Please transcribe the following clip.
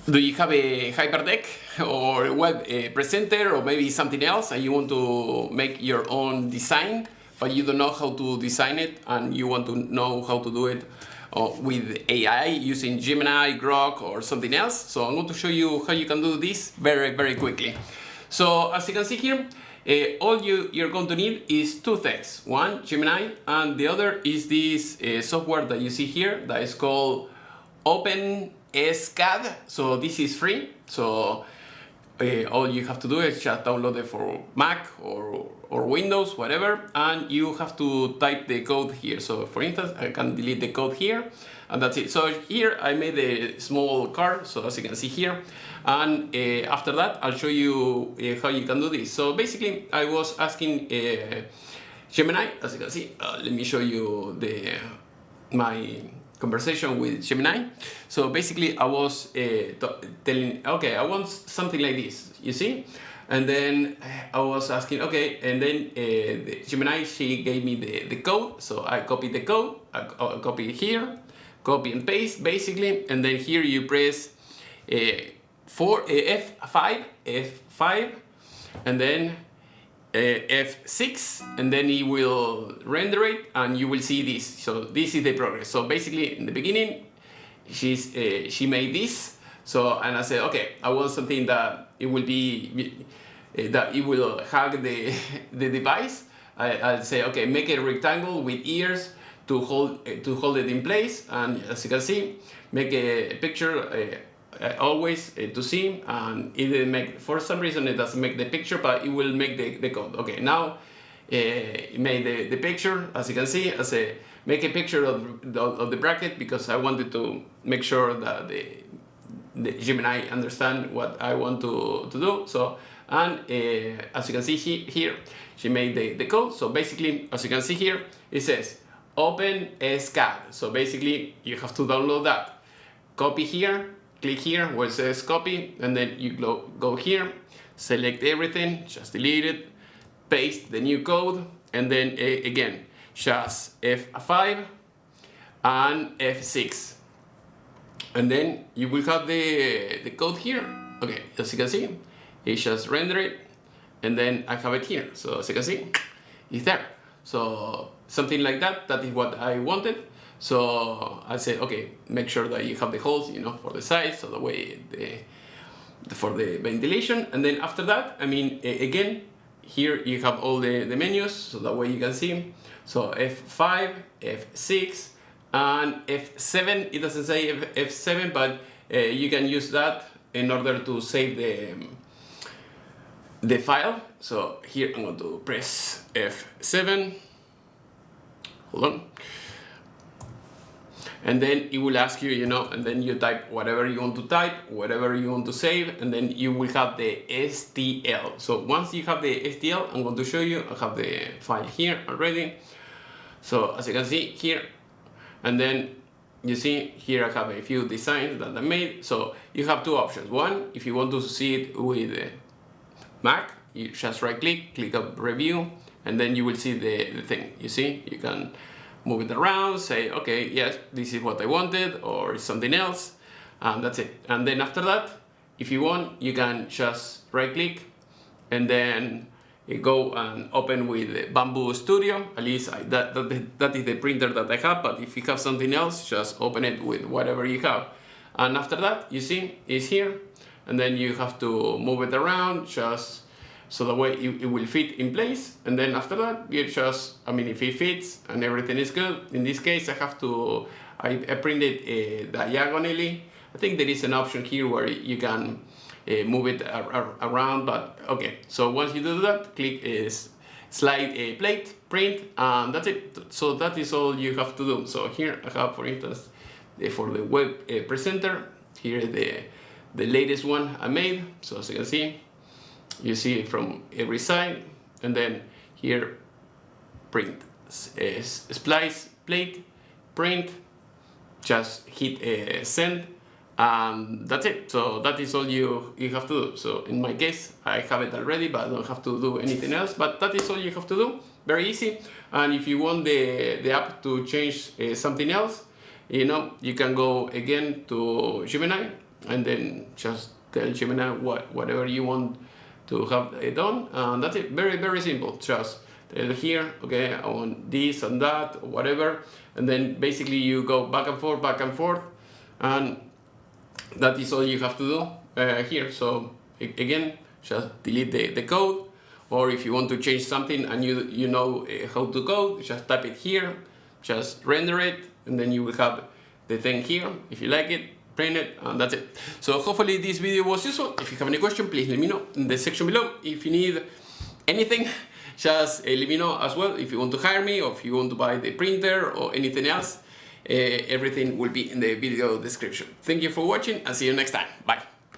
Do you have a hyperdeck or web presenter or maybe something else and you want to make your own design, but you don't know how to design it and you want to know how to do it with AI using Gemini, Grok or something else? So I'm going to show you how you can do this very quickly. So as you can see here, all you're going to need is two things. One, Gemini, and the other is this software that you see here that is called OpenSCAD. So this is free. So all you have to do is just download it for Mac or Windows, whatever, and you have to type the code here. So for instance, I can delete the code here, and that's it. So here I made a small card, so as you can see here, and after that I'll show you how you can do this. So basically I was asking Gemini, as you can see, let me show you my conversation with Gemini. So basically I was telling, okay, I want something like this, you see? And then I was asking, okay, and then the Gemini, she gave me the code. So I copied the code, I copy it here, copy and paste basically. And then here you press F5, and then F6, and then it will render it and you will see this. So this is the progress. So basically in the beginning she made this. So, and I said, okay, I want something that it will be that it will hug the device. I'll say, okay, make a rectangle with ears to hold it in place, and as you can see, make a picture always to see, and it didn't make, for some reason it doesn't make the picture, but it will make the code. Okay, now it made the picture, as you can see. I say make a picture of the bracket because I wanted to make sure that the Gemini understand what I want to do. So, and as you can see here, she made the code. So basically, as you can see here, it says OpenSCAD. So basically you have to download that, copy here, click here where it says copy, and then you go here, select everything, just delete it, paste the new code, and then again, just F5 and F6. And then you will have the code here. Okay, as you can see, it just render it, and then I have it here. So as you can see, it's there. So something like that, that is what I wanted. So I said, okay, make sure that you have the holes, you know, for the size, so the way for the ventilation. And then after that, I mean, again, here you have all the menus, so that way you can see. So F5, F6, and F7. It doesn't say F7, but you can use that in order to save the file. So here I'm going to press F7. Hold on. And then it will ask you, you know, and then you type whatever you want to type, whatever you want to save, and then you will have the STL. So once you have the STL, I'm going to show you. I have the file here already. So as you can see here, and then you see here I have a few designs that I made. So you have two options. One, if you want to see it with Mac, you just right click up review, and then you will see the thing. You see, you can move it around, say, okay, yes, this is what I wanted, or it's something else, and that's it. And then after that, if you want, you can just right click and then go and open with Bambu Studio. At least that is the printer that I have, but if you have something else, just open it with whatever you have. And after that, you see, it's here, and then you have to move it around, just so the way it will fit in place. And then after that, you just, I mean, if it fits and everything is good, in this case, I print it diagonally. I think there is an option here where you can move it around, but okay. So once you do that, click slide plate, print, and that's it. So that is all you have to do. So here I have, for instance, for the web presenter, here is the latest one I made. So as you can see, you see it from every side, and then here print, splice plate, print, just hit send, and that's it. So that is all you have to do. So in my case, I have it already, but I don't have to do anything else, but that is all you have to do. Very easy. And if you want the app to change something else, you know, you can go again to Gemini, and then just tell Gemini whatever you want to have it done, and that's it. Very, very simple. Just tell here, okay, I want this and that, or whatever, and then basically you go back and forth, and that is all you have to do here. So again, just delete the code, or if you want to change something and you know how to code, just type it here, just render it, and then you will have the thing here. If you like it, print it, and that's it. So hopefully this video was useful. If you have any question, please let me know in the section below. If you need anything, just let me know as well. If you want to hire me, or if you want to buy the printer or anything else, everything will be in the video description. Thank you for watching, and see you next time. Bye.